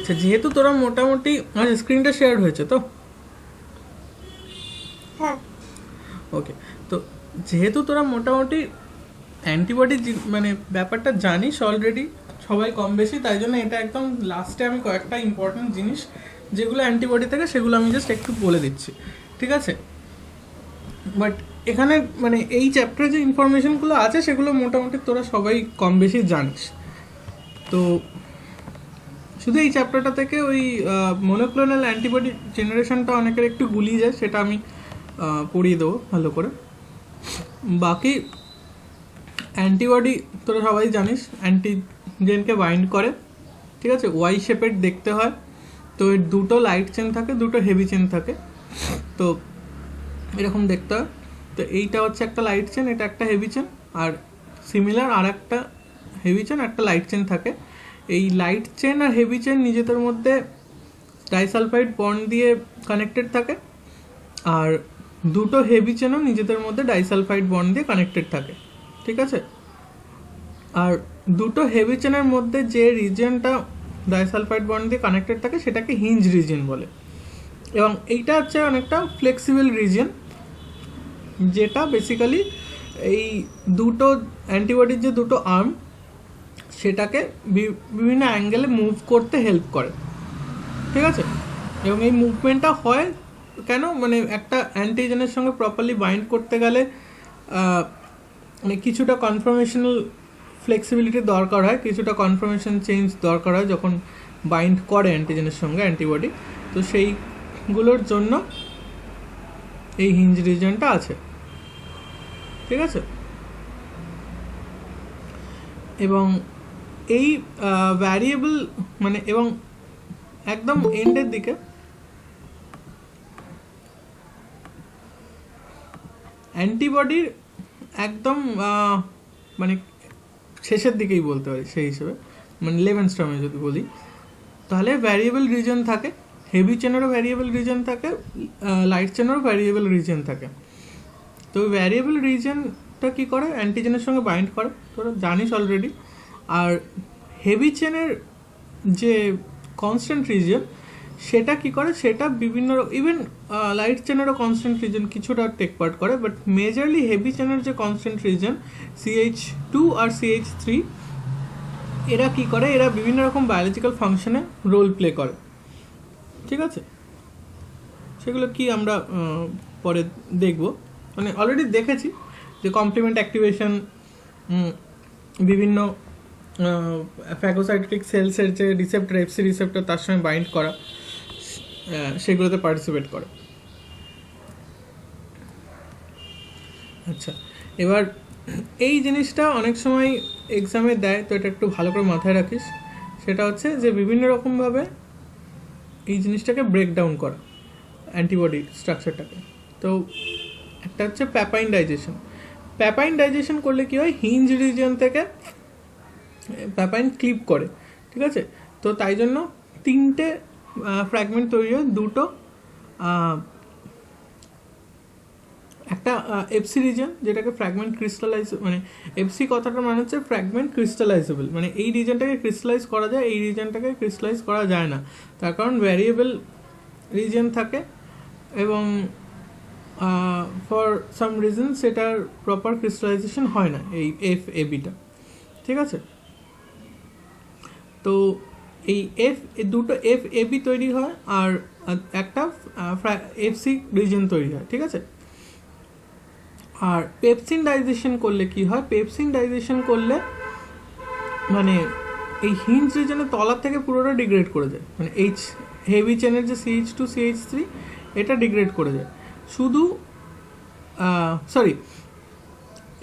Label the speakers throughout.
Speaker 1: আচ্ছা, যেহেতু তোরা মোটামুটি স্ক্রিনটা শেয়ার হয়েছে তো,
Speaker 2: হ্যাঁ
Speaker 1: ওকে, তো যেহেতু তোরা মোটামুটি অ্যান্টিবডি মানে ব্যাপারটা জানিস অলরেডি সবাই কম বেশি, তাই জন্য এটা একদম লাস্টে আমি কয়েকটা ইম্পর্টেন্ট জিনিস যেগুলো অ্যান্টিবডি থেকে সেগুলো আমি জাস্ট একটু বলে দিচ্ছি, ঠিক আছে? বাট এখানে মানে এই চ্যাপ্টারে যে ইনফরমেশনগুলো আছে সেগুলো মোটামুটি তোরা সবাই কম বেশি জানিস। তো শুধু এই চ্যাপ্টারটা থেকে ওই মনোক্লোনাল অ্যান্টিবডি জেনারেশনটা অনেকের একটু গুলিয়ে যায়, সেটা আমি পড়িয়ে দেবো ভালো করে। বাকি অ্যান্টিবডি তোরা সবাই জানিস অ্যান্টিজেনকে বাইন্ড করে, ঠিক আছে? ওয়াই শেপের দেখতে হয়, তো এর দুটো লাইট চেন থাকে, দুটো হেভি চেন থাকে, তো এরকম দেখতে হয়। তো এইটা হচ্ছে একটা লাইট চেন, এটা একটা হেভি চেন, আর সিমিলার আর একটা হেভি চেন একটা লাইট চেন থাকে। এই লাইট চেন আর হেভি চেন নিজেদের মধ্যে ডাইসালফাইড বন্ড দিয়ে কানেক্টেড থাকে, আর দুটো হেভি চেনও নিজেদের মধ্যে ডাইসালফাইড বন্ড দিয়ে কানেক্টেড থাকে, ঠিক আছে? আর দুটো হেভি চেনের মধ্যে যে রিজিয়নটা ডাইসালফাইড বন্ড দিয়ে কানেক্টেড থাকে সেটাকে হিঞ্জ রিজিয়ন বলে, এবং এইটা হচ্ছে অনেকটা ফ্লেক্সিবল রিজিয়ন, যেটা বেসিক্যালি এই দুটো অ্যান্টিবডির যে দুটো আর্ম সেটাকে বিভিন্ন অ্যাঙ্গেলে মুভ করতে হেল্প করে, ঠিক আছে? এবং এই মুভমেন্টটা হয় কেন, মানে একটা অ্যান্টিজেনের সঙ্গে প্রপারলি বাইন্ড করতে গেলে মানে কিছুটা কনফার্মেশনাল ফ্লেক্সিবিলিটি দরকার হয়, কিছুটা কনফার্মেশন চেঞ্জ দরকার হয় যখন বাইন্ড করে অ্যান্টিজেনের সঙ্গে অ্যান্টিবডি। তো সেইগুলোর জন্য এই হিঞ্জ রিজনটা আছে, ঠিক আছে? এবং এই ভ্যারিয়েবল মানে এবং একদম এন্ডের দিকে অ্যান্টিবডির একদম মানে শেষের দিকেই বলতে পারি সেই হিসেবে, মানে লেভেনস্ট্রমে যদি বলি, তাহলে ভ্যারিয়েবল রিজন থাকে, হেভি চেনেরও ভ্যারিয়েবল রিজন থাকে, লাইট চেনেরও ভ্যারিয়েবল রিজন থাকে। তো ভ্যারিয়েবল রিজনটা কী করে, অ্যান্টিজেনের সঙ্গে বাইন্ড করে, তোরা জানিস অলরেডি। আর হেভি চেনের যে কনস্ট্যান্ট রিজন সেটা কি করে, সেটা বিভিন্ন ইভেন লাইট চেনেরও কনস্ট্যান্ট রিজন কিছুটা টেক পার্ট করে, বাট মেজরলি হেভি চেনের যে কনস্ট্যান্ট রিজন CH2 আর CH3, এরা কি করে, এরা বিভিন্ন রকম বায়োলজিক্যাল ফাংশনে রোল প্লে করে, ঠিক আছে? সেগুলো কি আমরা পরে দেখব, মানে অলরেডি দেখেছি যে কমপ্লিমেন্ট অ্যাক্টিভেশন, বিভিন্ন ফ্যাগোসাইটিক সেলসের যে রিসেপ্টর FC রিসেপ্টর তার সঙ্গে বাইন্ড করা, সেগুলোতে পার্টিসিপেট করে। আচ্ছা, এবার এই জিনিসটা অনেক সময় এক্সামে দেয়, তো এটা একটু ভালো করে মাথায় রাখিস। সেটা হচ্ছে যে বিভিন্ন রকমভাবে এই জিনিসটাকে ব্রেকডাউন করা অ্যান্টিবডি স্ট্রাকচারটাকে। তো একটা হচ্ছে প্যাপাইন ডাইজেশন। প্যাপাইন ডাইজেশন করলে কি হয়, হিঞ্জ রিজিয়ন থেকে প্যাপাইন ক্লিপ করে, ঠিক আছে? তো তাই জন্য তিনটে ফ্র্যাগমেন্ট তৈরি হয়, দুটো একটা FC রিজন যেটাকে ফ্র্যাগমেন্ট ক্রিস্টালাইজ, মানে FC কথাটা মানে হচ্ছে ফ্র্যাগমেন্ট ক্রিস্টালাইজেবল, মানে এই রিজনটাকে ক্রিস্টালাইজ করা যায়, এই রিজনটাকে ক্রিস্টালাইজ করা যায় না, তার কারণ ভ্যারিয়েবল রিজন থাকে, এবং ফর সাম রিজন সেটার প্রপার ক্রিস্টালাইজেশন হয় না এই FABটা, ঠিক আছে? তো এই দুটো FAB তৈরি হয়, আর একটা FC রিজন তৈরি হয়, ঠিক আছে? আর পেপসিন ডাইজেশন করলে কি হয়, পেপসিন ডাইজেশন করলে মানে এই হিঞ্জ রিজনের তলার থেকে পুরোটা ডিগ্রেড করে যায়, মানে হেভি চেনের যে CH2 CH3 এটা ডিগ্রেড করে যায়, শুধু সরি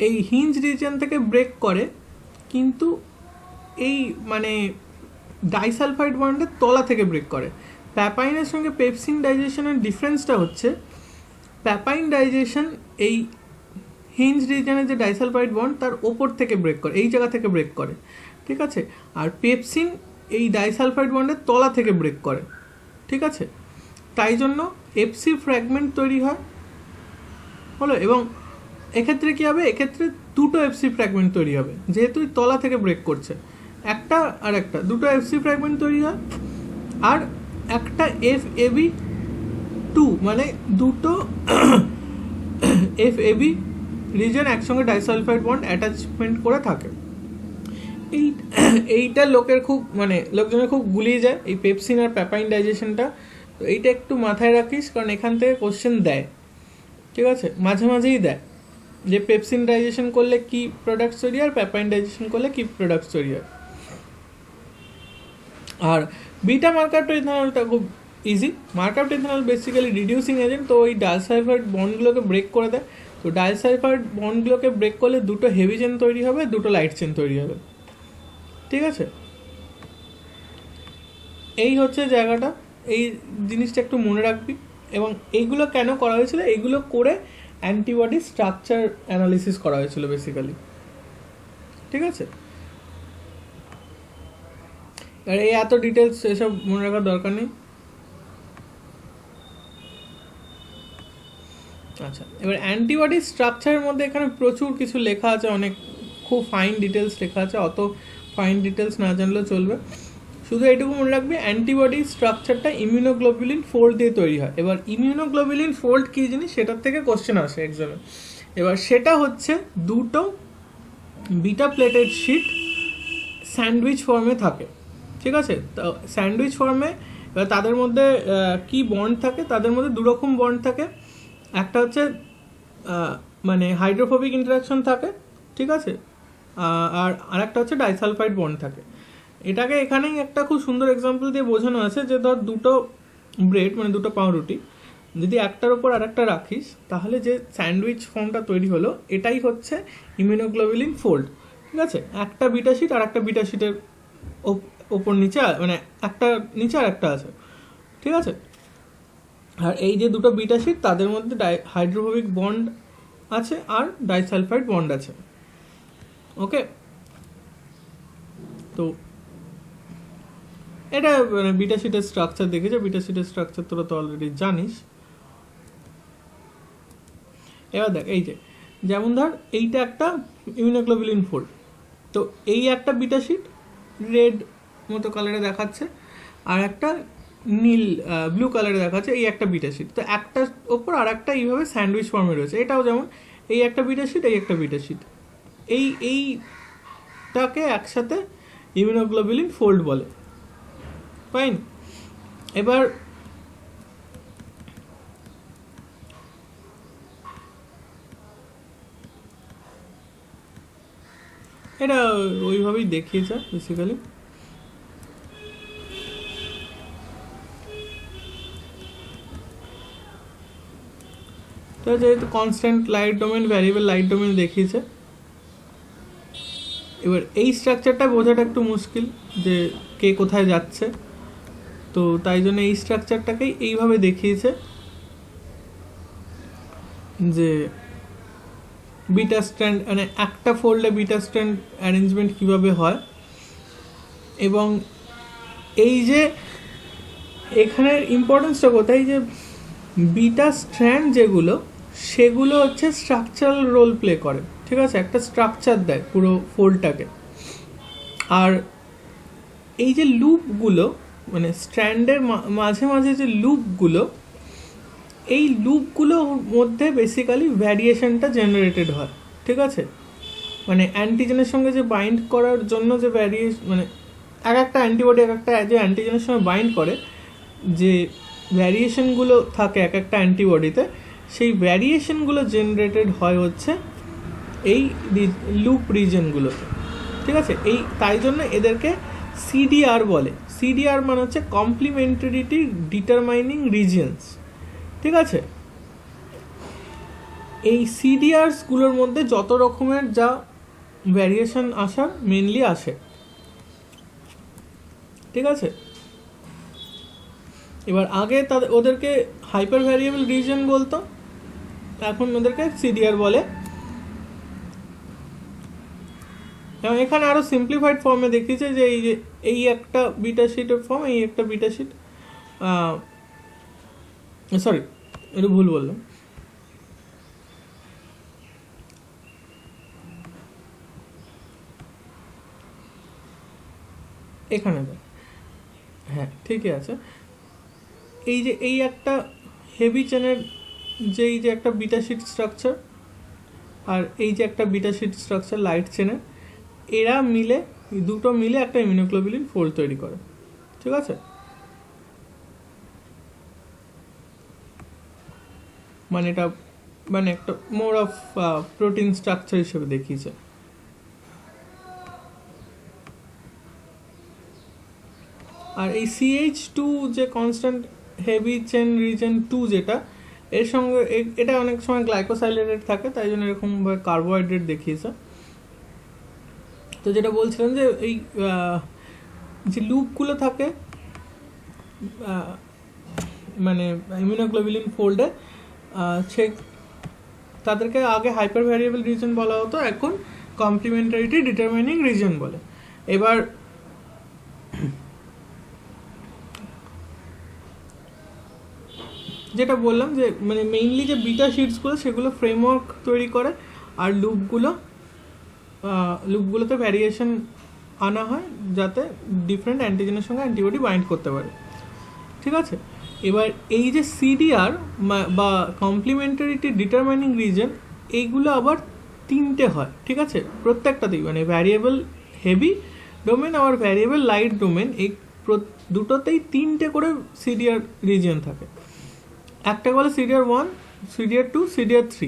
Speaker 1: এই হিঞ্জ রিজন থেকে ব্রেক করে, কিন্তু এই মানে ডাইসালফাইড বন্ডের তলা থেকে ব্রেক করে। প্যাপাইনের সঙ্গে পেপসিন ডাইজেশনের ডিফারেন্সটা হচ্ছে, প্যাপাইন ডাইজেশন এই হিঞ্জ রিজনের যে ডাইসালফাইড বন্ড তার ওপর থেকে ব্রেক করে, এই জায়গা থেকে ব্রেক করে, ঠিক আছে? আর পেপসিন এই ডাইসালফাইড বন্ডের তলা থেকে ব্রেক করে, ঠিক আছে? তাই জন্য FC ফ্র্যাগমেন্ট তৈরি হয় হলো, এবং এক্ষেত্রে কী হবে, এক্ষেত্রে দুটো FC ফ্র্যাগমেন্ট তৈরি হবে, যেহেতু তলা থেকে ব্রেক করছে, একটা আর একটা দুটো FC ফ্র্যাগমেন্ট তৈরি হয়, আর একটা FAB 2 মানে দুটো FAB রিজন একসঙ্গে ডাইসালফাইড বন্ড অ্যাটাচমেন্ট করে থাকে। এইটা লোকের খুব মানে লোকজনের খুব গুলিয়ে যায় এই পেপসিন আর প্যাপাইন ডাইজেশনটা। তো এইটা একটু মাথায় রাখিস, কারণ এখান থেকে কোশ্চেন দেয়, ঠিক আছে, মাঝে মাঝেই দেয় যে পেপসিন ডাইজেশন করলে কি প্রোডাক্টস তৈরি হয় আর প্যাপাইন ডাইজেশন করলে কি প্রোডাক্টস তৈরি হয়। আর বিটা মার্কারটা ইথানলটা খুব ইজি। মার্কারটা ইথানল বেসিক্যালি রিডিউসিং এজেন্ট, তো ওই ডাইসালফাইড বন্ডগুলোকে ব্রেক করে দেয়। তো ডাইসালফাইড বন্ডগুলোকে ব্রেক করলে দুটো হেভি চেন তৈরি হবে, দুটো লাইট চেন তৈরি হবে, ঠিক আছে। এই হচ্ছে জায়গাটা, এই জিনিসটা একটু মনে রাখবি। এবং এইগুলো কেন করা হয়েছিল, এইগুলো করে অ্যান্টিবডি স্ট্রাকচার অ্যানালিসিস করা হয়েছিল বেসিক্যালি, ঠিক আছে। আর এই এত ডিটেলস এসব মনে রাখার দরকার নেই। আচ্ছা, এবার অ্যান্টিবডি স্ট্রাকচারের মধ্যে এখানে প্রচুর কিছু লেখা আছে, অনেক খুব ফাইন ডিটেলস লেখা আছে, অত ফাইন ডিটেলস না জানলেও চলবে। শুধু এইটুকু মনে রাখবি অ্যান্টিবডি স্ট্রাকচারটা ইমিউনোগ্লোবুলিন ফোল্ড দিয়ে তৈরি হয়। এবার ইমিউনোগ্লোবুলিন ফোল্ড কী জিনিস সেটার থেকে কোশ্চেন আসে এক্সামে। এবার সেটা হচ্ছে দুটো বিটা প্লেটেড শিট স্যান্ডউইচ ফর্মে থাকে, ঠিক আছে। তো স্যান্ডউইচ ফর্মে এবার তাদের মধ্যে কি বন্ড থাকে, তাদের মধ্যে দুরকম বন্ড থাকে। একটা হচ্ছে মানে হাইড্রোফোবিক ইন্টারাকশন থাকে, ঠিক আছে, আর আরেকটা হচ্ছে ডাইসালফাইড বন্ড থাকে। এটাকে এখানেই একটা খুব সুন্দর এক্সাম্পল দিয়ে বোঝানো আছে যে ধর দুটো ব্রেড মানে দুটো পাউরুটি যদি একটার ওপর আর একটা রাখিস, তাহলে যে স্যান্ডউইচ ফর্মটা তৈরি হলো এটাই হচ্ছে ইমিউনোগ্লোবুলিন ফোল্ড, ঠিক আছে। একটা বিটা শিট আর একটা বিটা শিটের ওপর নিচে মানে একটা নিচে আর একটা আছে, ঠিক আছে। আর এই যে দুটো বিটা শিট তাদের মধ্যে হাইড্রোফোবিক বন্ড আছে আর ডাইসালফাইড বন্ড আছে, ওকে। তো এটা মানে বিটা শিটের স্ট্রাকচার দেখেছে, বিটা শিটের স্ট্রাকচার তোরা তো অলরেডি জানিস। এবার দেখ এই যে যেমন ধর এইটা একটা ইমিউনোগ্লোবুলিন ফোল্ড, তো এই একটা বিটা শিট রেড মতো কালারে দেখাচ্ছে আর একটা নীল ব্লু কালারে দেখাচ্ছে, এই একটা বিটা শিট। তো একটার ওপর আর একটা এইভাবে স্যান্ডউইচ ফর্মে রয়েছে। এটাও যেমন এই একটা বিটা শিট, এই একটা বিটা শিট, এইটাকে একসাথে ইমিউনোগ্লোবুলিন ফোল্ড বলে, ফাইন। এবার এটা ওইভাবেই দেখিয়েছে বেসিক্যালি। তো যেহেতু constant light domain variable light domain দেখিয়েছে, এবার এই স্ট্রাকচারটা বোঝাটা একটু মুশকিল যে কে কোথায় যাচ্ছে, তো তাই জন্য এই স্ট্রাকচারটাকেই এইভাবে দেখিয়েছে যে বিটা স্ট্র্যান্ড মানে একটা ফোল্ডে বিটা স্ট্র্যান্ড অ্যারেঞ্জমেন্ট কীভাবে হয়। এবং এই যে এখানের ইম্পর্টেন্সটা কোথায়, যে বিটা স্ট্র্যান্ড যেগুলো সেগুলো হচ্ছে স্ট্রাকচারাল রোল প্লে করে, ঠিক আছে, একটা স্ট্রাকচার দেয় পুরো ফোল্ডটাকে। আর এই যে লুপগুলো মানে স্ট্র্যান্ডের মাঝে মাঝে যে লুপগুলো, এই লুপগুলোর মধ্যে বেসিক্যালি ভ্যারিয়েশনটা জেনারেটেড হয়, ঠিক আছে। মানে অ্যান্টিজেনের সঙ্গে যে বাইন্ড করার জন্য যে মানে এক একটা অ্যান্টিবডি এক একটা যে অ্যান্টিজেনের সঙ্গে বাইন্ড করে যে ভ্যারিয়েশনগুলো থাকে এক একটা অ্যান্টিবডিতে, সেই ভ্যারিয়েশনগুলো জেনারেটেড হয় হচ্ছে এই লুপ রিজনগুলোতে, ঠিক আছে। এই তাই জন্য এদেরকে সিডিআর বলে। সিডিআর মানে হচ্ছে কমপ্লিমেন্টারিটি ডিটারমাইনিং রিজিয়নস, ঠিক আছে। এই সিডিআরসগুলোর মধ্যে যত রকমের যা ভ্যারিয়েশন আসার মেনলি আসে, ঠিক আছে। এবার আগে ওদেরকে হাইপার ভ্যারিয়েবল রিজন বলতো, এখন ওদেরকে সিডিআর বলে। এবং এখানে আরও সিম্পলিফাইড ফর্মে দেখিয়েছে যে এই একটা বিটা শিটের ফর্ম, এই একটা বিটা শিট, সরি একটু ভুল বললাম, এখানে দেখ হ্যাঁ ঠিকই আছে। এই একটা হেভি চেনের যে একটা বিটা শিট স্ট্রাকচার, আর এই যে একটা বিটা শিট স্ট্রাকচার লাইট চেনের, এরা মিলে, দুটো মিলে একটা ইমিউনোগ্লোবুলিন ফোল্ড তৈরি করে। ঠিক আছে, মানে এটা মানে একটা মোর অফ প্রোটিন স্ট্রাকচার হিসেবে দেখিয়েছে। আর এই CH2 যে কনস্ট্যান্ট হেভি চেন রিজন 2 যেটা, এর সঙ্গে এটা অনেক সময় গ্লাইকোসাইলেটেড থাকে, তাই জন্য এরকম কার্বোহাইড্রেট দেখিয়েছে। তো যেটা বলছিলাম যে এই যে লুপগুলো থাকে মানে ইমিউনোগ্লোবুলিন ফোল্ডে, সে তাদেরকে আগে হাইপার ভ্যারিয়েবল রিজন বলা হতো, এখন কমপ্লিমেন্টারিটি ডিটারমিনিং রিজন বলে। এবার যেটা বললাম যে মানে মেইনলি যে বিটা শিটসগুলো সেগুলো ফ্রেমওয়ার্ক তৈরি করে, আর লুপগুলোতে ভ্যারিয়েশন আনা হয় যাতে ডিফারেন্ট অ্যান্টিজেনের সঙ্গে অ্যান্টিবডি বাইন্ড করতে পারে। ঠিক আছে, এবার এই যে CDR বা কমপ্লিমেন্টারিটি ডিটারমাইনিং রিজন, এইগুলো আবার তিনটে হয়। ঠিক আছে, প্রত্যেকটাতেই মানে ভ্যারিয়েবল হেভি ডোমেন আবার ভ্যারিয়েবল লাইট ডোমেন, এই দুটোতেই তিনটে করে CDR রিজন থাকে। একটা বলে CDR1, CDR2, CDR3।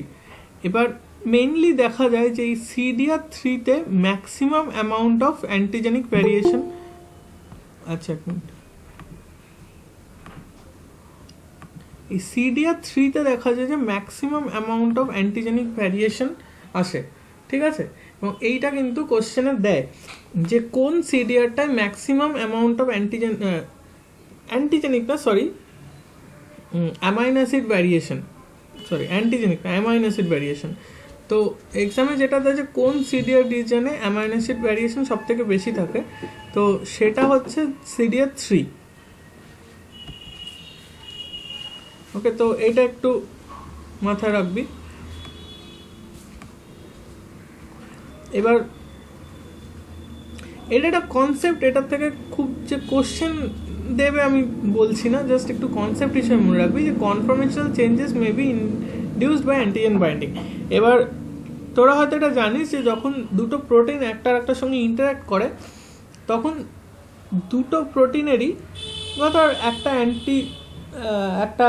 Speaker 1: এবার মেইনলি দেখা যায় যে এই CDR3-তে maximum amount of antigenic variation, আচ্ছা এক মিনিট, এই CDR3-তে দেখা যায় যে maximum amount of antigenic variation আসে। ঠিক আছে, এবং এইটা কিন্তু কোশ্চেনে দেয় যে কোন CDRটায় ম্যাক্সিমাম অ্যামাউন্ট অফ অ্যান্টিজেনিক না sorry amino acid variation, sorry antigenic না অ্যামাইনো অ্যাসিড ভ্যারিয়েশন। তো এক্সামে যেটা দেয় যে কোন CDR রিজনে অ্যামাইনো অ্যাসিড ভ্যারিয়েশন সব থেকে বেশি থাকে, তো সেটা হচ্ছে CDR3। ওকে, তো এটা একটু মাথায় রাখবি। এবার এটা একটা কনসেপ্ট, এটার থেকে খুব যে কোশ্চেন দেবে আমি বলছি না, জাস্ট একটু কনসেপ্ট হিসেবে মনে রাখবি যে conformational changes may be induced by antigen binding. এবার তোরা হয়তো এটা জানিস যে যখন দুটো প্রোটিন একটার একটার সঙ্গে ইন্টারাক্ট করে, তখন দুটো প্রোটিনেরই বা তার একটা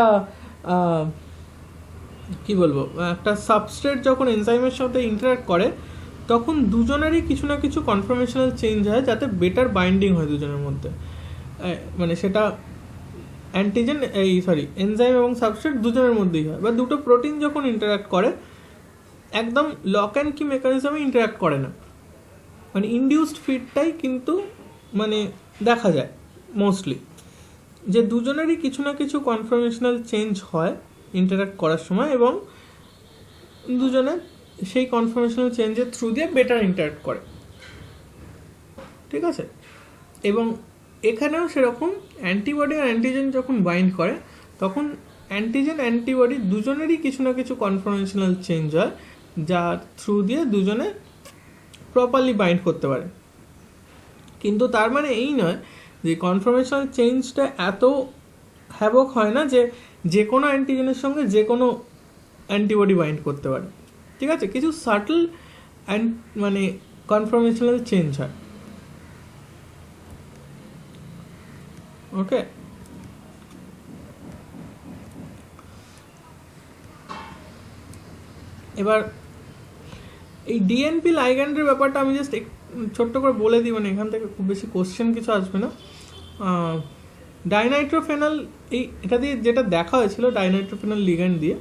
Speaker 1: কি বলবো একটা সাবস্ট্রেট যখন এনজাইমের সাথে ইন্টারাক্ট করে, তখন দুজনেরই কিছু না কিছু কনফরমেশনাল চেঞ্জ হয় যাতে বেটার বাইন্ডিং হয় দুজনের মধ্যে। মানে সেটা অ্যান্টিজেন এনজাইম এবং সাবস্ট্রেট দুজনের মধ্যেই হয়। বা দুটো প্রোটিন যখন ইন্টারাক্ট করে একদম লক অ্যান্ড কি মেকানিজমে ইন্টারাক্ট করে না, মানে ইনডিউসড ফিটটাই কিন্তু মানে দেখা যায় মোস্টলি, যে দুজনেরই কিছু না কিছু কনফরমেশনাল চেঞ্জ হয় ইন্টারাক্ট করার সময়, এবং দুজনে সেই কনফরমেশনাল চেঞ্জের থ্রু দিয়ে বেটার ইন্টারাক্ট করে। ঠিক আছে, এবং এখানেও সেরকম অ্যান্টিবডি আর অ্যান্টিজেন যখন বাইন্ড করে, তখন অ্যান্টিজেন অ্যান্টিবডি দুজনেরই কিছু না কিছু কনফরমেশনাল চেঞ্জ হয় যার থ্রু দিয়ে দুজনে প্রপারলি বাইন্ড করতে পারে। কিন্তু তার মানে এই নয় যে কনফরমেশনাল চেঞ্জটা এত হ্যাভক হয় না যে কোনো অ্যান্টিজেনের সঙ্গে যে কোনো অ্যান্টিবডি বাইন্ড করতে পারে। ঠিক আছে, কিছু সাটল মানে কনফরমেশনাল চেঞ্জ হয়। ওকে, এবার এই ডিএনপি লাইগ্যান্ডের ব্যাপারটা আমি জাস্ট ছোট্ট করে বলে দিই, মানে এখান থেকে খুব বেশি কোশ্চেন কিছু আসবে না। ডাইনাইট্রোফেনল এটা দিয়ে যেটা দেখা হয়েছিল ডাইনাইট্রোফেনল লিগ্যান্ড দিয়ে,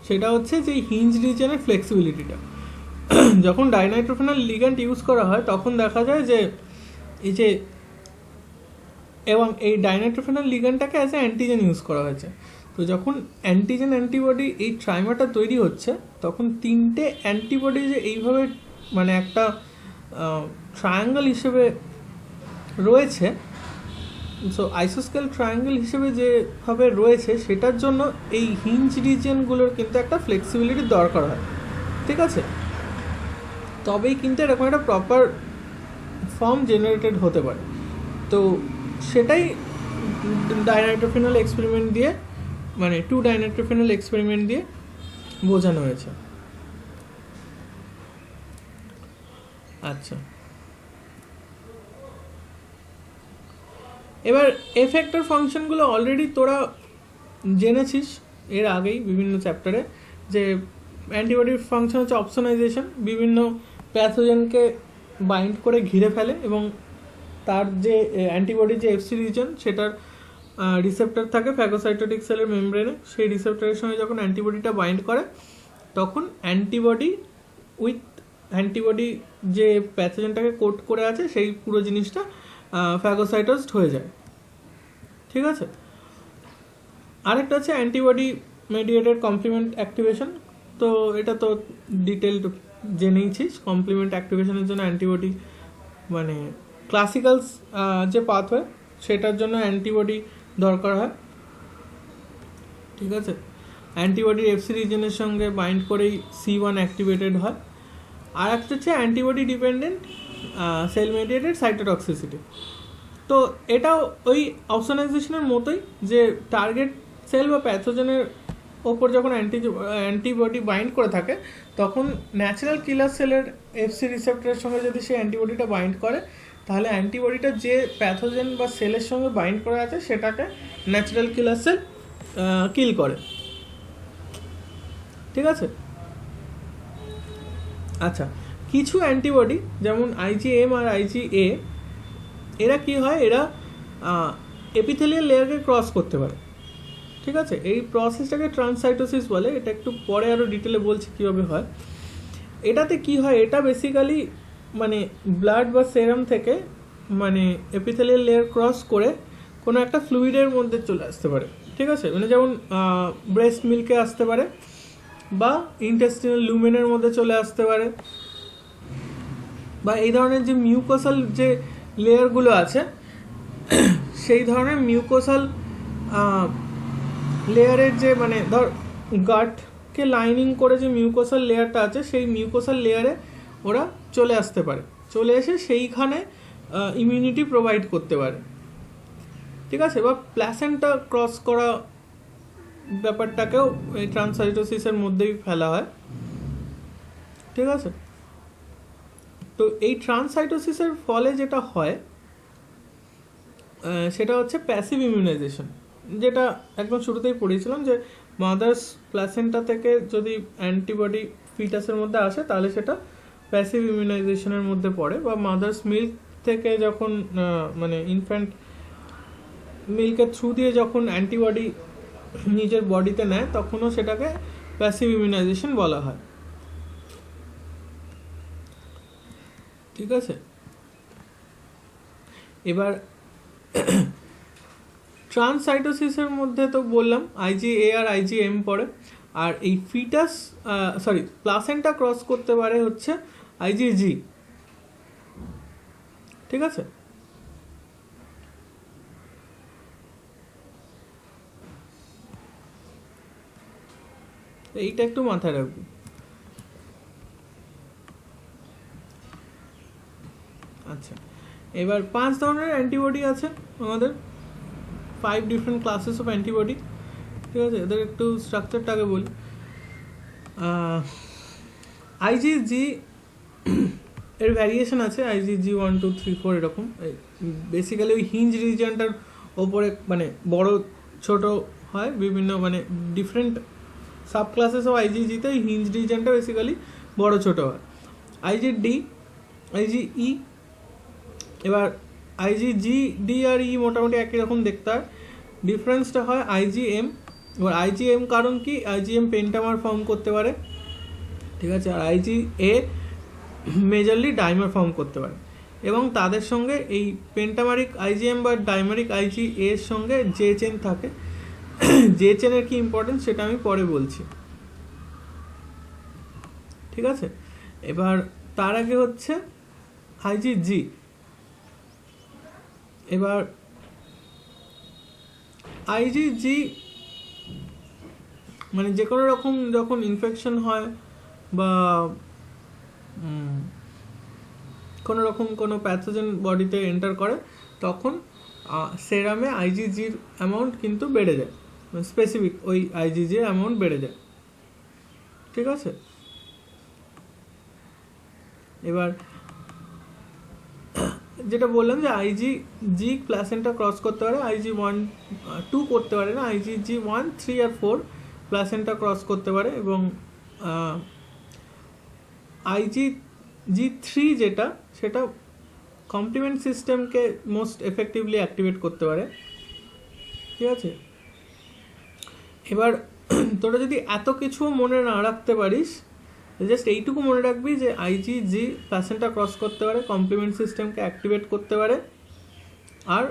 Speaker 1: সেটা হচ্ছে যে হিঞ্জ রিজনের ফ্লেক্সিবিলিটিটা। যখন ডাইনাইট্রোফেনল লিগ্যান্ড ইউজ করা হয় তখন দেখা যায় যে এবং এই ডাইনাইট্রোফেনল লিগ্যান্ডটাকে অ্যাজ এ অ্যান্টিজেন ইউজ করা হয়েছে। তো যখন অ্যান্টিজেন অ্যান্টিবডি এই ট্রাইমারটা তৈরি হচ্ছে, তখন তিনটে অ্যান্টিবডি যে এইভাবে মানে একটা ট্রায়াঙ্গেল হিসেবে রয়েছে, সো আইসোস্কেল ট্রায়াঙ্গেল হিসেবে যেভাবে রয়েছে, সেটার জন্য এই হিঞ্জ রিজিয়নগুলোর কিন্তু একটা ফ্লেক্সিবিলিটির দরকার হয়। ঠিক আছে, তবেই কিন্তু এরকম একটা প্রপার ফর্ম জেনারেটেড হতে পারে। তো সেটাই ডাইনাইট্রোফেনল এক্সপেরিমেন্ট দিয়ে, মানে 2-ডাইনাইট্রোফেনল এক্সপেরিমেন্ট দিয়ে বোঝানো হয়েছে। আচ্ছা, এবার এফেক্টর ফাংশনগুলো অলরেডি তোরা জেনেছিস এর আগেই বিভিন্ন চ্যাপ্টারে, যে অ্যান্টিবডির ফাংশন হচ্ছে অপসোনাইজেশন, বিভিন্ন প্যাথোজেনকে বাইন্ড করে ঘিরে ফেলে এবং তার যে অ্যান্টিবডির যে এফসি রিজন সেটার রিসেপ্টর থাকে ফ্যাগোসাইটোটিক সেলের মেমব্রেনে, সেই রিসেপ্টরের সঙ্গে যখন অ্যান্টিবডিটা বাইন্ড করে তখন অ্যান্টিবডি উইথ অ্যান্টিবডি যে প্যাথোজেনটাকে কোট করে আছে সেই পুরো জিনিসটা ফ্যাগোসাইটোজড হয়ে যায়। ঠিক আছে, আরেকটা আছে অ্যান্টিবডি মেডিয়েটেড কমপ্লিমেন্ট অ্যাক্টিভেশন। তো এটা তো ডিটেলড জেনেইছিস, কমপ্লিমেন্ট অ্যাক্টিভেশনের জন্য অ্যান্টিবডি মানে ক্লাসিক্যাল যে পাথওয়ে সেটার জন্য অ্যান্টিবডি দরকার হয়। ঠিক আছে, অ্যান্টিবডির এফসি রিজনের সঙ্গে বাইন্ড করেই C1 অ্যাক্টিভেটেড হয়। আর একটা হচ্ছে অ্যান্টিবডি ডিপেন্ডেন্ট সেল মেডিয়েটেড সাইটোটক্সিসিটি। তো এটাও ওই অপসোনাইজেশনের মতোই, যে টার্গেট সেল বা প্যাথোজেনের ওপর যখন অ্যান্টিবডি বাইন্ড করে থাকে তখন ন্যাচারাল কিলার সেলের এফসি রিসেপ্টরের সঙ্গে যদি সেই অ্যান্টিবডিটা বাইন্ড করে তাহলে অ্যান্টিবডিটা যে প্যাথোজেন বা সেলের সঙ্গে বাইন্ড করে আছে সেটাকে ন্যাচারাল কিলার সেল কিল করে। ঠিক আছে, আচ্ছা, কিছু অ্যান্টিবডি যেমন IgM আর IgA এরা কি হয়, এরা এপিথেলিয়াল লেয়ারকে ক্রস করতে পারে। ঠিক আছে, এই প্রসেসটাকে ট্রান্সসাইটোসিস বলে, এটা একটু পরে আরও ডিটেলে বলছি কীভাবে হয়। এটাতে কি হয়, এটা বেসিক্যালি মানে ব্লাড বা সেরাম থেকে মানে এপিথেলিয়াল লেয়ার ক্রস করে কোনো একটা ফ্লুইডের মধ্যে চলে আসতে পারে। ঠিক আছে, মানে যেমন ব্রেস্ট মিল্কে আসতে পারে বা ইন্টেস্টিনাল লুমেনের মধ্যে চলে আসতে পারে, বা এই ধরনের যে মিউকোসাল যে লেয়ারগুলো আছে সেই ধরনের মিউকোসাল লেয়ারের যে মানে ধর গাটকে লাইনিং করে যে মিউকোসাল লেয়ারটা আছে সেই মিউকোসাল লেয়ারে ওরা চলে আসতে পারে, চলে এসে সেইখানে ইমিউনিটি প্রোভাইড করতে পারে। ঠিক আছে, বা প্ল্যাসেন্টা ক্রস করা ব্যাপারটাকেও এই ট্রান্সসাইটোসিসের মধ্যেই ফেলা হয়। ঠিক আছে, তো এই ট্রান্সসাইটোসিসের ফলে যেটা হয় সেটা হচ্ছে প্যাসিভ ইমিউনাইজেশন, যেটা একদম শুরুতেই পড়েছিলাম, যে মাদার্স প্ল্যাসেন্টা থেকে যদি অ্যান্টিবডি ফিটাসের মধ্যে আসে তাহলে সেটা প্যাসিভ ইমিউনাইজেশনের মধ্যে পড়ে, বা মাদার্স মিল্ক থেকে যখন মানে ইনফ্যান্ট মিল্কের থ্রু দিয়ে যখন অ্যান্টিবডি নিজের বডিতে নেয় তখনও সেটাকে প্যাসিভ ইমিউনাইজেশন বলা হয়। ঠিক আছে, এবার ট্রান্সসাইটোসিসের মধ্যে তো বললাম IgA আর IgM পড়ে, আর এই ফিটাস প্লাসেন্টা ক্রস করতে পারে হচ্ছে IgG। ঠিক আছে, এইটা একটু মাথায় রাখবি। আচ্ছা, এবার 5 ধরনের অ্যান্টিবডি আছে আমাদের, 5 ডিফারেন্ট ক্লাসেস অফ অ্যান্টিবডি। ঠিক আছে, এদের একটু স্ট্রাকচারটাকে বলি। IgG এর ভ্যারিয়েশন আছে, IgG 1 2 3 4 এরকম। বেসিক্যালি ওই হিঞ্জ রিজিয়নটার ওপরে মানে বড় ছোট হয়, বিভিন্ন মানে ডিফারেন্ট সাব ক্লাসেস অফ IgG-তে ওই হিঞ্জ রিজিয়নটা বেসিক্যালি বড় ছোট হয়। IgD, IgE, এবার IgG, D আর E মোটামুটি একই রকম দেখতে হয়, ডিফারেন্সটা হয় IgM। এবার IgM কারণ কি, IgM পেন্টামার ফর্ম করতে পারে। ঠিক আছে, আর IgA মেজরলি ডাইমার ফর্ম করতে পারে, এবং তাদের সঙ্গে এই পেন্টামারিক IgM বা ডাইমারিক IgA এর সঙ্গে যে চেন থাকে, যে চেনের কি ইম্পর্টেন্স সেটা আমি পরে বলছি। ঠিক আছে, এবার তার আগে হচ্ছে IgG। এবার IgG মানে যে কোনো রকম যখন ইনফেকশন হয় বা কোনো রকম কোনো প্যাথোজেন বডিতে এন্টার করে তখন সেরামে আইজিজির অ্যামাউন্ট কিন্তু বেড়ে যায়, স্পেসিফিক ওই আইজিজির অ্যামাউন্ট বেড়ে যায়। ঠিক আছে, এবার যেটা বললাম যে আইজিজি প্লাসেন্টা ক্রস করতে পারে, IG1-2 করতে পারে না, IgG1, 3 আর 4 প্লাসেন্টা ক্রস করতে পারে, এবং IgG3 যেটা সেটা কমপ্লিমেন্ট সিস্টেমকে মোস্ট এফেক্টিভলি অ্যাক্টিভেট করতে পারে। ঠিক আছে, এবার তোরা যদি এত কিছু মনে না রাখতে পারিস, জাস্ট এইটুকু মনে রাখবি যে আইজিজি প্লাসেন্টা ক্রস করতে পারে, কমপ্লিমেন্ট সিস্টেমকে অ্যাক্টিভেট করতে পারে, আর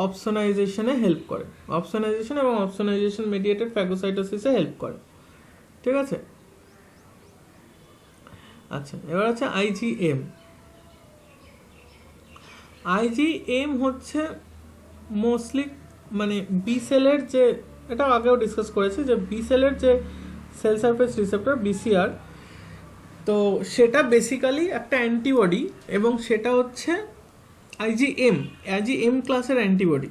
Speaker 1: অপসোনাইজেশনে হেল্প করে, অপসোনাইজেশন এবং অপসোনাইজেশন মেডিয়েটেড ফ্যাগোসাইটোসিসে হেল্প করে। ঠিক আছে, আচ্ছা এবার আছে আইজিএম। আইজিএম হচ্ছে মোস্টলি মানে বি সেলের যে, এটা আগেও ডিসকাস করেছি, যে বি সেলের যে সেল সারফেস রিসেপ্টর বিসিআর, তো সেটা বেসিক্যালি একটা অ্যান্টিবডি, এবং সেটা হচ্ছে আইজিএম ক্লাসের অ্যান্টিবডি।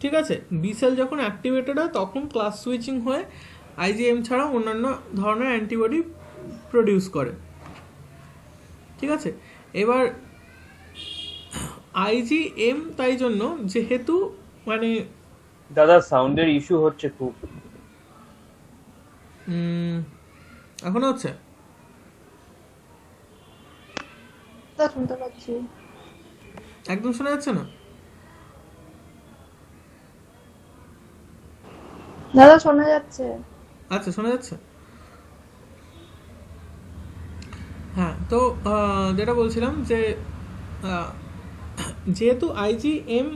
Speaker 1: ঠিক আছে, বি সেল যখন অ্যাক্টিভেটেড হয় তখন ক্লাস সুইচিং হয়ে আইজিএম ছাড়া অন্যান্য ধরনের অ্যান্টিবডি প্রডিউস করে। ঠিক আছে, এবার আইজিএম তাই জন্য যেহেতু মানে
Speaker 2: দাদা সাউন্ডের ইস্যু হচ্ছে খুব।
Speaker 1: এখনো হচ্ছে?
Speaker 3: তা শুনতে পাচ্ছি।
Speaker 1: একদম শোনা যাচ্ছে না?
Speaker 3: দাদা শোনা যাচ্ছে।
Speaker 1: আচ্ছা, শোনা যাচ্ছে। হ্যাঁ, তো যেটা বলছিলাম যে যেহেতু আইজিএম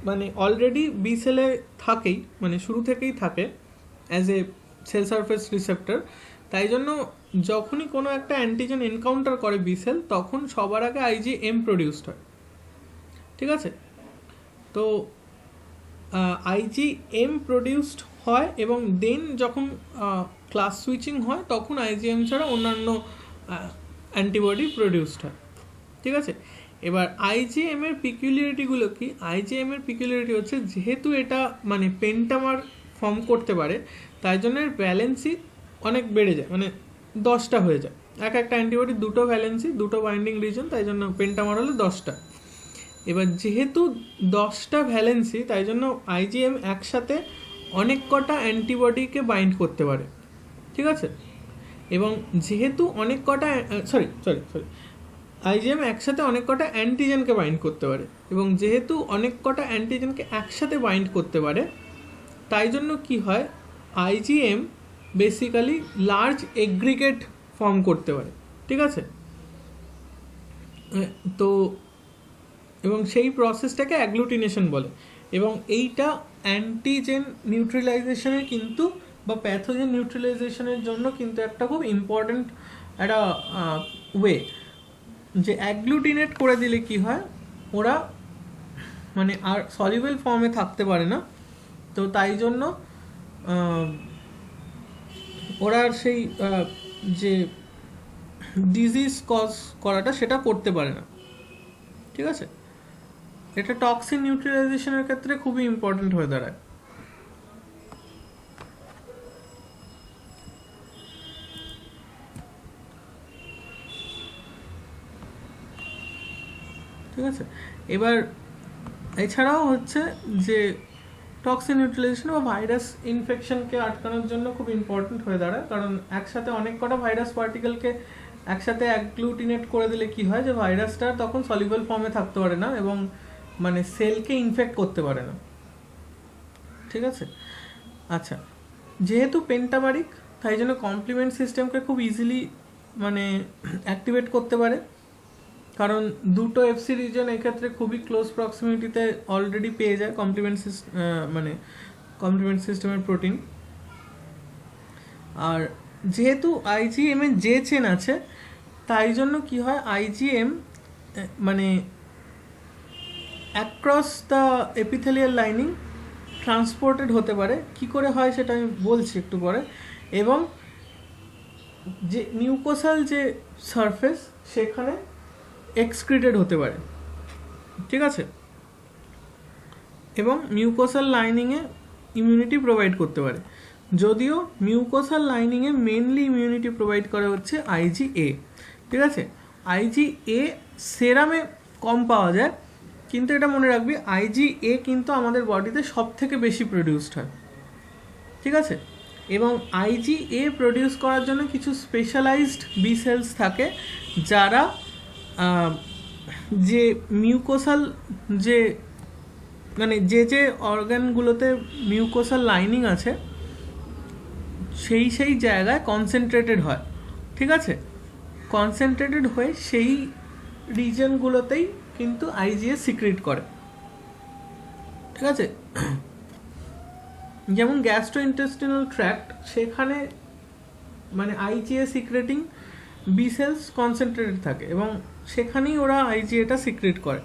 Speaker 1: মানে অলরেডি বি সেলে থাকেই, মানে শুরু থেকেই থাকে as a cell surface receptor, তাই জন্য যখনই কোনো একটা অ্যান্টিজেন এনকাউন্টার করে বি সেল তখন সবার আগে আইজিএম প্রডিউসড হয়। ঠিক আছে, তো আইজিএম প্রডিউসড হয় এবং দেন যখন ক্লাস সুইচিং হয় তখন আইজিএম ছাড়া অন্যান্য অ্যান্টিবডি প্রডিউসড হয়। ঠিক আছে, এবার আইজিএম এর পিকুলিয়ারিটিগুলো কি? আইজিএম এর পিকুলিয়ারিটি হচ্ছে যেহেতু এটা মানে পেন্টামার ফর্ম করতে পারে, তাই জন্য এর ভ্যালেন্সি অনেক বেড়ে যায়, মানে 10টা হয়ে যায়। একটা অ্যান্টিবডি 2টো ভ্যালেন্সি, 2টো বাইন্ডিং রিজন, তাই জন্য পেন্টামার হলে 10টা। এবার যেহেতু 10টা ভ্যালেন্সি, তাই জন্য আইজিএম একসাথে অনেক কটা অ্যান্টিবডিকে বাইন্ড করতে পারে। ঠিক আছে, এবং যেহেতু অনেক কটা সরি আইজিএম একসাথে অনেক কটা অ্যান্টিজেনকে বাইন্ড করতে পারে, এবং যেহেতু অনেক কটা অ্যান্টিজেনকে একসাথে বাইন্ড করতে পারে, তাই জন্য কি হয়, IgM basically large aggregate form করতে পারে। ঠিক আছে, তো এবং সেই প্রসেসটাকে অ্যাগ্লুটিনেশন বলে, এবং এইটা অ্যান্টিজেন নিউট্রালাইজেশনের কিন্তু বা প্যাথোজেন নিউট্রালাইজেশনের জন্য কিন্তু একটা খুব ইম্পর্ট্যান্ট একটা ওয়ে, যে অ্যাগ্লুটিনেট করে দিলে কি হয়, ওরা মানে আর সলিউবল ফর্মে থাকতে পারে না, তো তাই জন্য ওরা সেই যে ডিজিজ কজ করাটা সেটা করতে পারে না। ঠিক আছে, এটা টক্সিন নিউট্রালাইজেশনের ক্ষেত্রে খুবই ইম্পর্টেন্ট হয়ে দাঁড়ায়। ঠিক আছে, এবার এছাড়াও হচ্ছে যে টক্সিন নিউট্রালাইজেশন বা ভাইরাস ইনফেকশনকে আটকানোর জন্য খুব ইম্পর্টেন্ট হয়ে দাঁড়ায়, কারণ একসাথে অনেক কটা ভাইরাস পার্টিকেলকে একসাথে অ্যাগ্লুটিনেট করে দিলে কি হয়, যে ভাইরাসটা তখন সলিউবল ফর্মে থাকতে পারে না এবং মানে সেলকে ইনফেক্ট করতে পারে না। ঠিক আছে, আচ্ছা যেহেতু পেন্টাবারিক, তাই জন্য কমপ্লিমেন্ট সিস্টেমকে খুব ইজিলি মানে অ্যাক্টিভেট করতে পারে, কারণ দুটো এফসি রিজন এক্ষেত্রে খুবই ক্লোজ প্রক্সিমিটিতে অলরেডি পেয়ে যায় মানে কমপ্লিমেন্ট সিস্টেমের প্রোটিন। আর যেহেতু আইজিএম এর যে চেন আছে, তাই জন্য কি হয়, আইজিএম মানে across the epithelial lining transported হতে পারে। কি করে হয় সেটা আমি বলছি একটু পরে। এবং যে মিউকোসাল যে সারফেস সেখানে এক্সক্রিটেড হতে পারে। ঠিক আছে, এবং মিউকোসাল লাইনিংয়ে ইমিউনিটি প্রোভাইড করতে পারে। যদিও মিউকোসাল লাইনিংয়ে মেনলি ইমিউনিটি প্রোভাইড করে হচ্ছে IgA, ঠিক আছে। IgA সেরামে কম পাওয়া যায়, কিন্তু এটা মনে রাখবি IgA কিন্তু আমাদের বডিতে সব থেকে বেশি প্রডিউসড হয়, ঠিক আছে। এবং IgA প্রডিউস করার জন্য কিছু স্পেশালাইজড বি সেলস থাকে, যারা যে মিউকোসাল যে মানে যে অর্গানগুলোতে মিউকোসাল লাইনিং আছে সেই জায়গায় কনসেন্ট্রেটেড হয়, ঠিক আছে। কনসেন্ট্রেটেড হয়ে সেই রিজনগুলোতেই কিন্তু IgA সিক্রেট করে, ঠিক আছে। যেমন গ্যাস্ট্রোইন্টেস্টিনাল ট্র্যাক্ট, সেখানে মানে IgA secreting B cells concentrated থাকে এবং সেখানেই ওরা IgAটা সিক্রেট করে,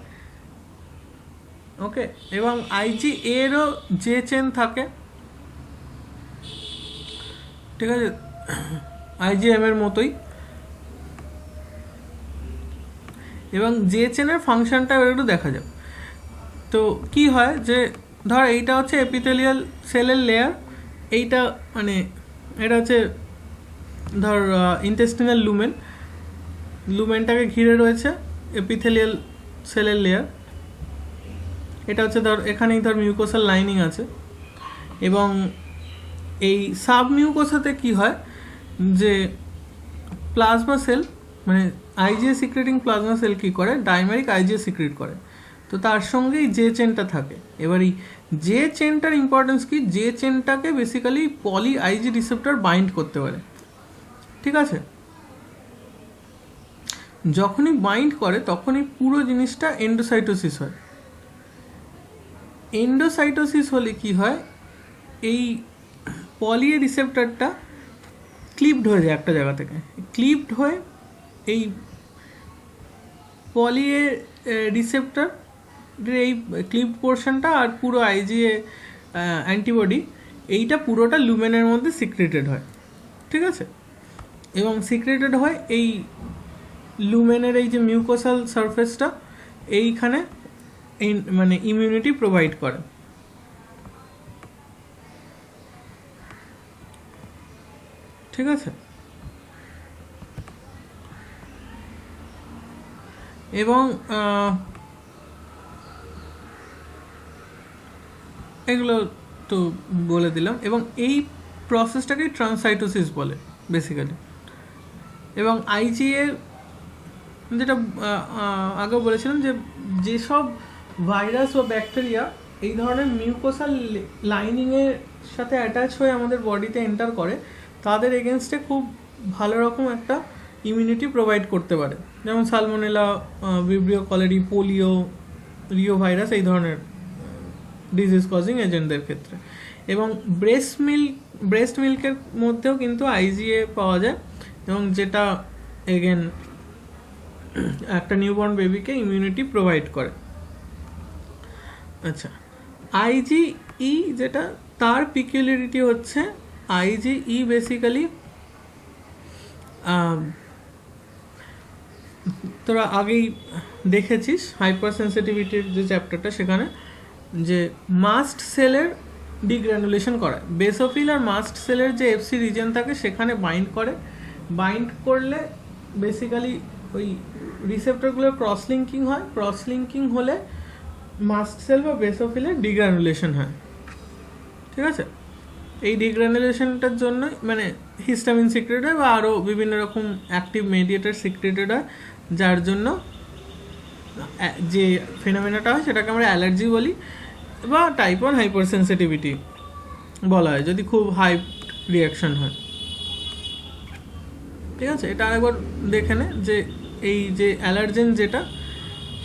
Speaker 1: ওকে। এবং IgA এরও যে চেন থাকে, ঠিক আছে, IgM এর মতোই। এবং যে চেনের ফাংশনটা একটু দেখা যাক। তো কি হয় যে ধর এইটা হচ্ছে এপিথেলিয়াল সেলের লেয়ার, এইটা মানে এটা হচ্ছে ধর ইন্টেস্টিনাল লুমেনটাকে ঘিরে রয়েছে এপিথেলিয়াল সেলের লেয়ার। এটা হচ্ছে ধর এখানেই ধর মিউকোসাল লাইনিং আছে। এবং এই সাবমিউকোসাতে কি হয় যে প্লাজমা সেল মানে IgA সিক্রেটিং প্লাজমা সেল কী করে, ডাইমেরিক IgA সিক্রেট করে। তো তার সঙ্গেই যে চেনটা থাকে। এবার এই যে চেনটার ইম্পর্টেন্স কি, যে চেনটাকে বেসিক্যালি পলি IG রিসেপ্টর বাইন্ড করতে পারে, ঠিক আছে। যখনই বাইন্ড করে তখনই পুরো জিনিসটা এন্ডোসাইটোসিস হয়। এন্ডোসাইটোসিস হলে কি হয়, এই পলি রিসেপ্টরটা ক্লিপড হয়ে যায় একটা জায়গা থেকে। ক্লিপড হয়ে এই পলি রিসেপ্টর এই ক্লিপড পোর্শনটা আর পুরো IgA অ্যান্টিবডি এইটা পুরোটা লুমেনের মধ্যে সিক্রেটেড হয়, ঠিক আছে। এবং সিক্রেটেড হয় এই লুমেনের এই যে মিউকোসাল সারফেসটা এইখানে মানে ইমিউনিটি প্রোভাইড করে, ঠিক আছে। এবং এগুলো তো বলে দিলাম। এবং এই প্রসেসটাকেই ট্রান্সসাইটোসিস বলে বেসিক্যালি। এবং IgA যেটা আগে বলেছিলাম যে যেসব ভাইরাস বা ব্যাকটেরিয়া এই ধরনের মিউকোসাল লাইনিংয়ের সাথে অ্যাটাচ হয়ে আমাদের বডিতে এন্টার করে, তাদের এগেনস্টে খুব ভালো রকম একটা ইমিউনিটি প্রোভাইড করতে পারে। যেমন salmonella, Vibrio colliery, polio, Rio virus, এই ধরনের ডিজিজ কজিং এজেন্টদের ক্ষেত্রে। এবং ব্রেস্ট মিল্কের মধ্যেও কিন্তু IgA পাওয়া যায়, এবং যেটা এগেন একটা নিউবর্ন বেবিকে ইমিউনিটি প্রোভাইড করে। আচ্ছা, IgE যেটা তার পিকুলিয়ারিটি হচ্ছে IgE বেসিক্যালি তোরা আগেই দেখেছিস হাইপার সেন্সিটিভিটির যে চ্যাপ্টারটা, সেখানে যে মাস্ট সেলের ডিগ্র্যানুলেশন করায়। বেসোফিল আর মাস্ট সেলের যে FC রিজন থাকে সেখানে বাইন্ড করলে বেসিক্যালি ওই রিসেপ্টরগুলোর ক্রস লিঙ্কিং হয়। ক্রস লিঙ্কিং হলে মাস্ট সেল বা বেসোফিলের ডিগ্র্যানুলেশন হয়, ঠিক আছে। এই ডিগ্র্যানুলেশনটার জন্য মানে হিস্টামিন সিক্রেট হয় বা আরও বিভিন্ন রকম অ্যাক্টিভ মেডিয়েটার সিক্রেটেড হয়, যার জন্য যে ফেনোমেনাটা হয় সেটাকে আমরা অ্যালার্জি বলি বা টাইপ 1 হাইপার সেন্সিটিভিটি বলা হয় যদি খুব হাই রিয়াকশন হয়, ঠিক আছে। এটা আরেকবার দেখে নে যে এই যে অ্যালার্জেন যেটা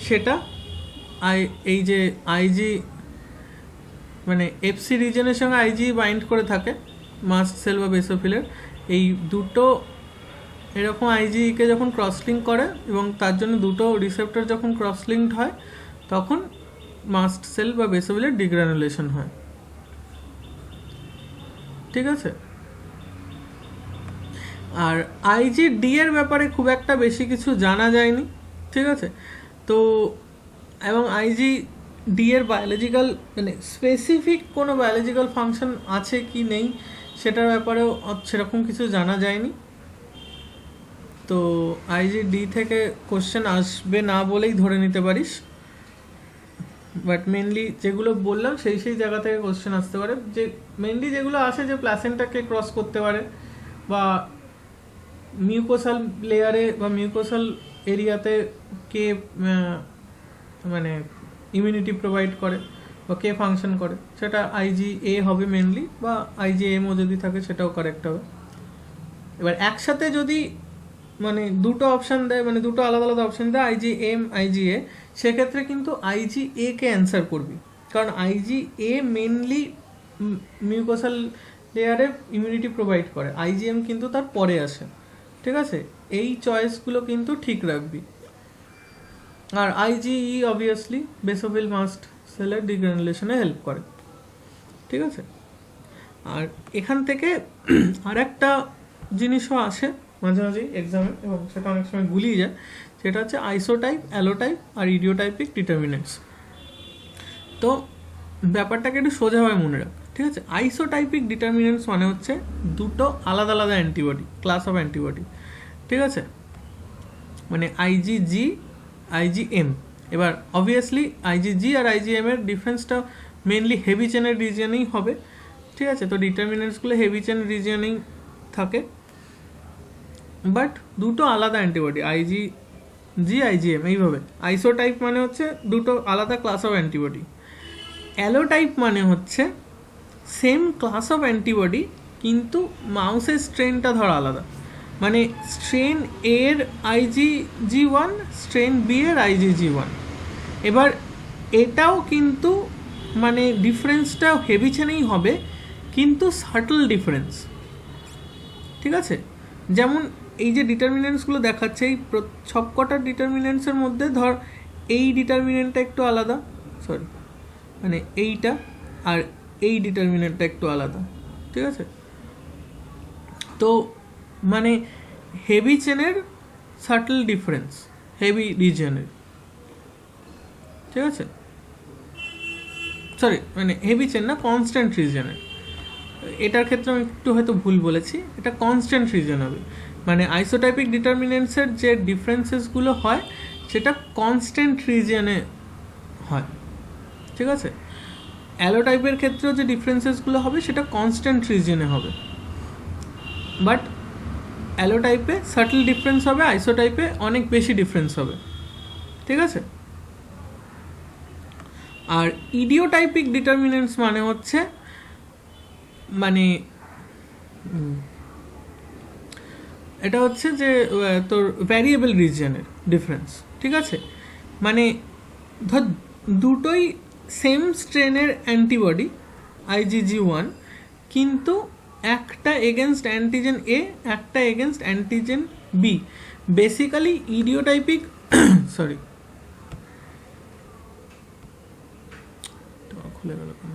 Speaker 1: সেটা এই যে IG মানে FC রিজনের সঙ্গে IgE বাইন্ড করে থাকে মাস্ট সেল বা বেসোফিলের। এই দুটো এরকম IgE-কে যখন ক্রস লিঙ্ক করে এবং তার জন্য দুটো রিসেপ্টর যখন ক্রস লিঙ্কড হয় তখন মাস্ট সেল বা বেসোফিলের ডিগ্র্যানুলেশন হয়, ঠিক আছে। আর IgD এর ব্যাপারে খুব একটা বেশি কিছু জানা যায়নি, ঠিক আছে। তো এবং ডি এর বায়োলজিক্যাল মানে স্পেসিফিক কোনো বায়োলজিক্যাল ফাংশন আছে কি নেই সেটার ব্যাপারেও সেরকম কিছু জানা যায়নি। তো আইজি ডি থেকে কোশ্চেন আসবে না বলেই ধরে নিতে পারিস, বাট মেনলি যেগুলো বললাম সেই জায়গা থেকে কোশ্চেন আসতে পারে। যে মেনলি যেগুলো আসে যে প্লাসেন্টাকে ক্রস করতে পারে বা মিউকোসাল লেয়ারে বা মিউকোসাল এরিয়াতে কে মানে ইমিউনিটি প্রোভাইড করে বা কে ফাংশন করে, সেটা আইজি এ হবে মেনলি, বা আইজি এমও যদি থাকে সেটাও কারেক্ট হবে। এবার একসাথে যদি মানে দুটো অপশান দেয়, মানে দুটো আলাদা আলাদা অপশান দেয় আইজি এম আইজি এ, সেক্ষেত্রে কিন্তু আইজি এ কে অ্যান্সার করবি, কারণ আইজি এ মেনলি মিউকোসাল লেয়ারে ইমিউনিটি প্রোভাইড করে, আইজিএম কিন্তু তার পরে আসে। ঠিক আছে, এই চয়েসগুলো কিন্তু ঠিক রাখবি। আর আইজিই অবভিয়াসলি বেসোফিল মাস্ট সেলের ডিগ্রানুলেশনে হেল্প করে। ঠিক আছে, আর এখান থেকে আর একটা জিনিসও আসে মাঝে মাঝেই এক্সামে, এবং সেটা অনেক সময় গুলিয়ে যায়, সেটা হচ্ছে আইসোটাইপ, অ্যালোটাইপ আর ইডিওটাইপিক ডিটারমিনেন্টস। তো ব্যাপারটাকে একটু সোজাভাবে মনে রাখ। ঠিক আছে, আইসোটাইপিক ডিটারমিনেন্টস মানে হচ্ছে দুটো আলাদা আলাদা অ্যান্টিবডি, ক্লাস অফ অ্যান্টিবডি। ঠিক আছে, মানে আইজিজি আইজিএম। এবার অবভিয়াসলি আইজিজি আর আইজিএম এর ডিফারেন্সটা মেনলি হেভি চেনের রিজিয়নেই হবে। ঠিক আছে, তো ডিটারমিনেন্টসগুলো হেভি চেন রিজিয়নেই থাকে, বাট দুটো আলাদা অ্যান্টিবডি, আইজিজি আইজিএম এইভাবে। আইসোটাইপ মানে হচ্ছে দুটো আলাদা ক্লাস অফ অ্যান্টিবডি। অ্যালোটাইপ মানে হচ্ছে সেম ক্লাস অফ অ্যান্টিবডি কিন্তু মাউসের স্ট্রেনটা ধর আলাদা, মানে স্ট্রেন এর IgG1, স্ট্রেন বি এর IgG1। এবার এটাও কিন্তু মানে ডিফারেন্সটা হেভি চেনেই হবে, কিন্তু সাটল ডিফারেন্স। ঠিক আছে, যেমন এই যে ডিটারমিনেন্টসগুলো দেখাচ্ছে, এই সবকটা ডিটারমিনেন্টসের মধ্যে ধর এই ডিটারমিনেন্টটা একটু আলাদা, সরি মানে এইটা, আর এই ডিটারমিনেন্টটা একটু আলাদা। ঠিক আছে, তো মানে হেভি চেনের সাটল ডিফারেন্স হেভি রিজিয়নের। ঠিক আছে, সরি মানে হেভি চেন না, কনস্ট্যান্ট রিজিয়নের। এটার ক্ষেত্রে আমি একটু হয়তো ভুল বলেছি, এটা কনস্ট্যান্ট রিজন হবে। মানে আইসোটাইপিক ডিটারমিনেন্টসের যে ডিফারেন্সেসগুলো হয় সেটা কনস্ট্যান্ট রিজিয়নে হয়। ঠিক আছে, অ্যালোটাইপের ক্ষেত্রেও যে ডিফারেন্সেসগুলো হবে সেটা কনস্ট্যান্ট রিজিয়নে হবে, বাট অ্যালোটাইপে সাটল ডিফারেন্স হবে, আইসোটাইপে অনেক বেশি ডিফারেন্স হবে। ঠিক আছে, আর ইডিওটাইপিক ডিটারমিনেন্টস মানে হচ্ছে মানে এটা হচ্ছে যে তোর ভ্যারিয়েবল রিজিয়নের ডিফারেন্স। ঠিক আছে, মানে ধর দুটোই সেম স্ট্রেনের অ্যান্টিবডি IgG1, কিন্তু একটা এগেনস্ট অ্যান্টিজেন এ, একটা against antigen B. Basically idiotypic sorry খুলে গেল কেন,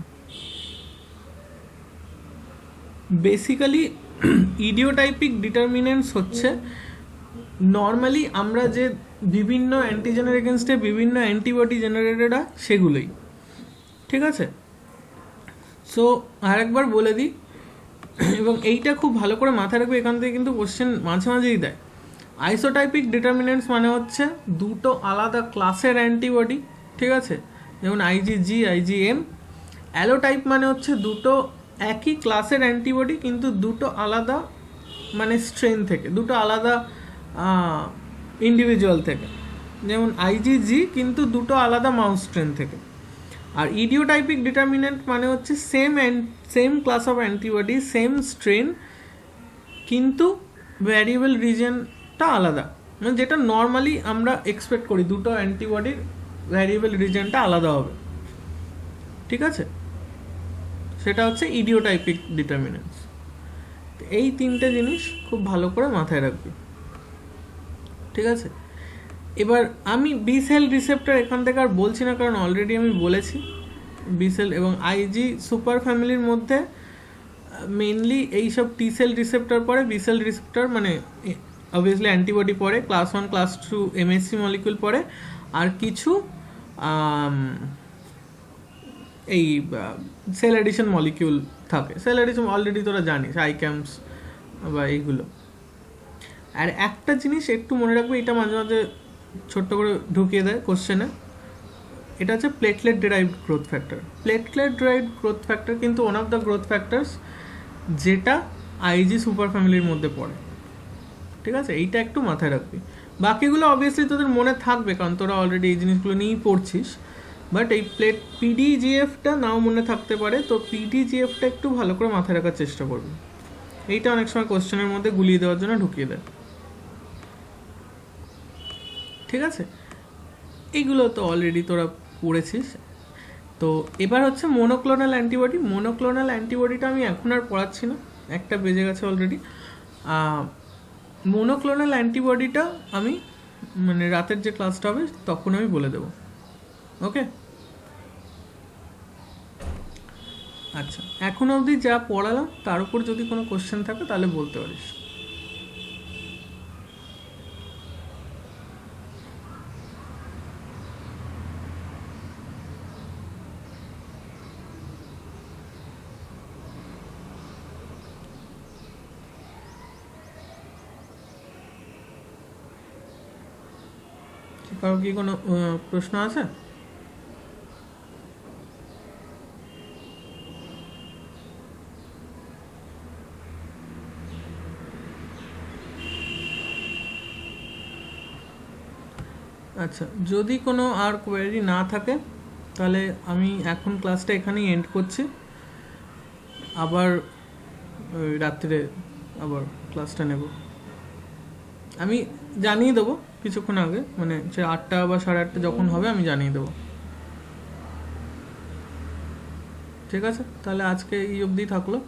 Speaker 1: বেসিক্যালি ইডিওটাইপিক ডিটারমিনেন্টস হচ্ছে নর্মালি আমরা যে বিভিন্ন অ্যান্টিজেনের এগেনস্টে বিভিন্ন অ্যান্টিবডি জেনারেটেড হয় সেগুলোই। ঠিক আছে, সো আরেকবার বলে দিই, এবং এইটা খুব ভালো করে মাথায় রাখবে, এখান থেকে কিন্তু কোশ্চেন মাঝে মাঝেই দেয়। আইসোটাইপিক ডিটারমিনেন্টস মানে হচ্ছে দুটো আলাদা ক্লাসের অ্যান্টিবডি। ঠিক আছে, যেমন IgG IgM। অ্যালোটাইপ মানে হচ্ছে দুটো একই ক্লাসের অ্যান্টিবডি কিন্তু দুটো আলাদা মানে স্ট্রেন থেকে, দুটো আলাদা ইন্ডিভিজুয়াল থেকে, যেমন IgG কিন্তু দুটো আলাদা মাউস স্ট্রেন থেকে। আর ইডিওটাইপিক ডিটারমিনেন্ট মানে হচ্ছে same class of antibody, same strain, কিন্তু ভ্যারিয়েবল রিজনটা আলাদা, মানে যেটা নর্মালি আমরা এক্সপেক্ট করি দুটো অ্যান্টিবডির ভ্যারিয়েবল রিজনটা আলাদা হবে। ঠিক আছে, সেটা হচ্ছে ইডিওটাইপিক ডিটারমিনেন্টস। এই তিনটে জিনিস খুব ভালো করে মাথায় রাখবি। ঠিক আছে, এবার আমি বি সেল রিসেপ্টর এখান থেকে আর বলছি না, কারণ অলরেডি আমি বলেছি বি সেল এবং IG সুপার ফ্যামিলির মধ্যে মেনলি এইসব টি সেল রিসেপ্টর পরে, বি সেল রিসেপ্টর মানে অবভিয়াসলি অ্যান্টিবডি পরে, ক্লাস 1 ক্লাস 2 MHC মলিকিউল পরে, আর কিছু এই সেল এডিশন মলিকিউল থাকে। সেল এডিশন অলরেডি তোরা জানিস, আইক্যামস বা এইগুলো। আর একটা জিনিস একটু মনে রাখবে, এটা মাঝে মাঝে ছোট্ট করে ঢুকিয়ে দেয় কোশ্চেনে, এটা হচ্ছে platelet derived growth factor. Platelet derived growth factor কিন্তু one of the growth factors যেটা আইজি সুপার ফ্যামিলির মধ্যে পড়ে, ঠিক আছে? এইটা একটু মাথায় রাখবি। বাকিগুলো অবভিয়াসলি তোদের মনে থাকবে, কারণ তোরা অলরেডি এই জিনিসগুলো নিয়েই পড়ছিস। বাট এই পিডিজিএফটা নাও মনে থাকতে পারে, তো পিডিজিএফটা একটু ভালো করে মাথায় রাখার চেষ্টা করবি। এইটা অনেক সময় কোশ্চেনের মধ্যে গুলিয়ে দেওয়ার জন্য ঢুকিয়ে দেয়, ঠিক আছে? এইগুলো তো অলরেডি তোরা পড়েছিস। তো এবার হচ্ছে মোনোক্লোনাল অ্যান্টিবডি। মোনোক্লোনাল অ্যান্টিবডিটা আমি এখন আর পড়াচ্ছি না, একটা বেজে গেছে অলরেডি। মোনোক্লোনাল অ্যান্টিবডিটা আমি মানে রাতের যে ক্লাসটা হবে তখন আমি বলে দেবো, ওকে? আচ্ছা, এখন অবধি যা পড়ালাম তার উপর যদি কোনো কোশ্চেন থাকে তাহলে বলতে পারিস। কারো কি কোনো প্রশ্ন আছে? আচ্ছা, যদি কোনো আর কোয়েরি না থাকে তাহলে আমি এখন ক্লাসটা এখানেই এন্ড করছি। আবার ওই রাত্রে আবার ক্লাসটা নেব। আমি জানিয়ে দেবো কিছুক্ষণ আগে, মানে সে 8টা বা 8:30 যখন হবে আমি জানিয়ে দেবো, ঠিক আছে? তাহলে আজকে এই অবধি থাকলো।